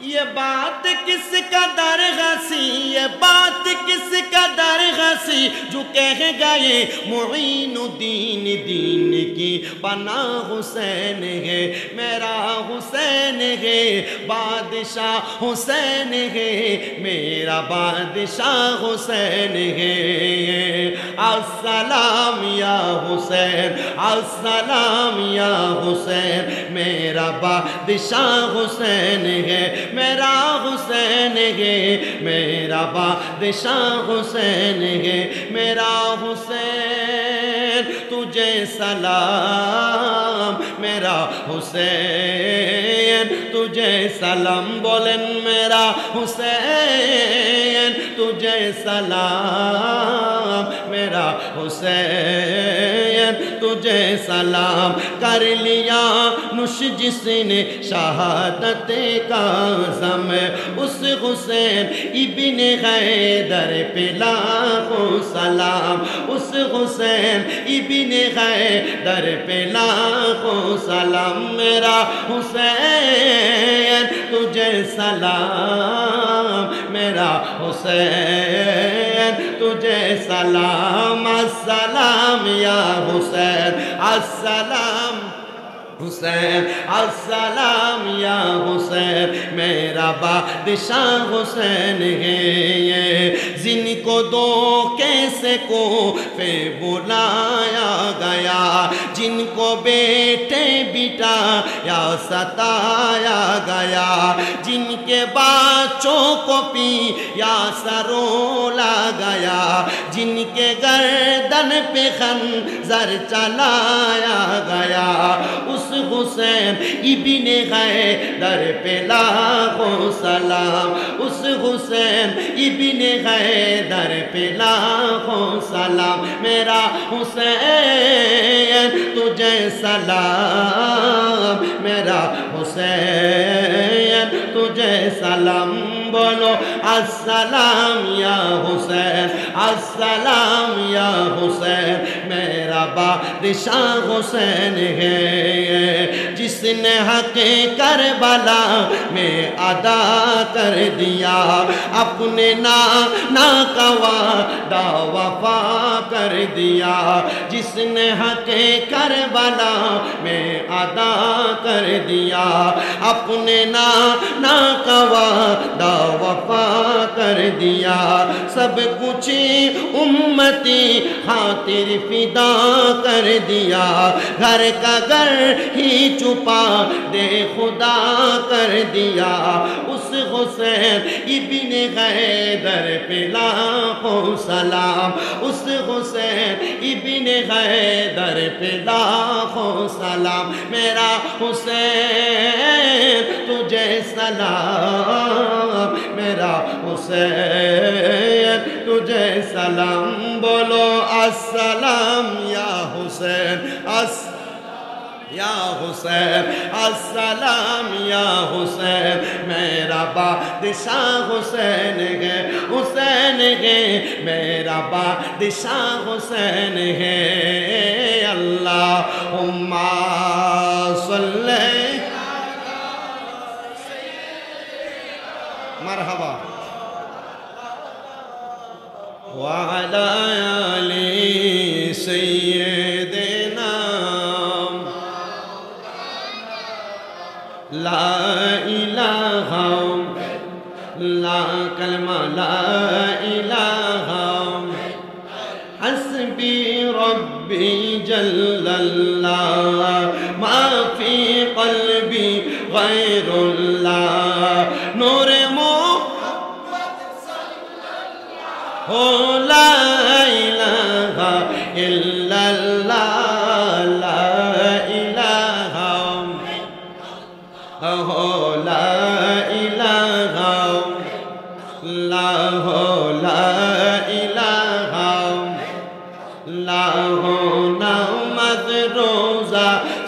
یہ بات کس قدر ہنسی، یہ بات کس قدر ہنسی، جو کہہ گئے معین الدین دین کی پناہ حسین ہے، میرا حسین ہے، بادشاہ حسین ہے، میرا بادشاہ حسین ہے۔ السلام یا حسین، السلام یا حسین، میرا بادشاہ حسین ہے، میرا حسین ہے، میرا بادشاہ حسین ہے، میرا حسین تجھے سلام، میرا حسین تجھے سلام، بولن میرا حسین تجھے سلام، میرا حسین تجھے سلام، کر لیا نوش جس نے شہادت کا عزم، اس حسین ابن حیدر پہ لاکھوں سلام، اس حسین ابن حیدر پہ لاکھوں سلام، میرا حسین تجھے سلام، میرا حسین تجھے سلام، السلام یا حسین، السلام حسین، السلام یا حسین، میرا بادشاہ حسین ہے، جن کو دھوکے سے کوفے بلایا گیا، جن کو بیٹے بٹایا ستایا گیا، جن کے بچوں کو پیا سرولا گیا، جن کے گردن پہ خنجر چلایا گیا، اس حسین ابن حیدر پہ لاکھوں سلام، اس حسین ابن حیدر پہ لاکھوں سلام، میرا حسین تجھے سلام، میرا حسین تجھے سلام، بولو السلام یا حسین، السلام یا حسین، میرا بادشاہ حسین ہے، جس نے حق کربلا میں ادا کر دیا، اپنے نانا کا وعدہ وفا کر دیا، جس نے حق کربلا میں ادا کر دیا، اپنے نانا کا وعدہ وفا کر دیا، سب کچھ امتی خاطر فدا کر دیا، گھر کا گھر ہی چھپا دے خدا کر دیا، اس حسین ابن حیدر پہ لاکھوں سلام، اس حسین ابن حیدر پہ لاکھوں سلام، میرا حسین تجھے سلام، میرا حسین تجھے سلام، بولو السلام یا حسین، یا حسین، السلام یا حسین، میرا بادشاہ حسین ہے، حسین ہے، میرا بادشاہ حسین ہے، اللہم صلی مرحبا وعلی آل سیدنا لا الہ لا کلمہ لا الہ حسبی ربی جل اللہ ما فی قلبی غیر اللہ نور محمد صلی اللہ لا الہ الا اللہ لا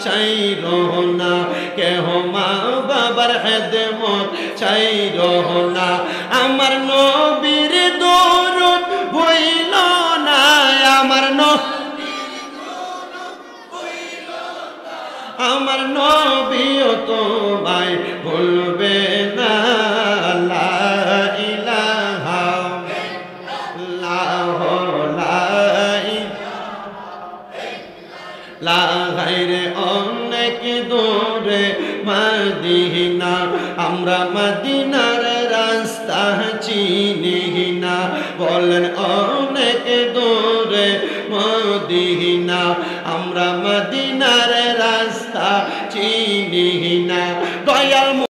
চাইরোনা কেহ মা বাবার খেদমত চাইরোনা আমার নবীর দরুদ ভুইল না আমার নবীও তোমায় ভুলবে না লাগাইরে অনেক দূরে মদিনা, আমরা মদিনার রাস্তা চিনি না, বলেন অনেক দূরে মদিনা, আমরা মদিনার রাস্তা চিনি না। দয়াল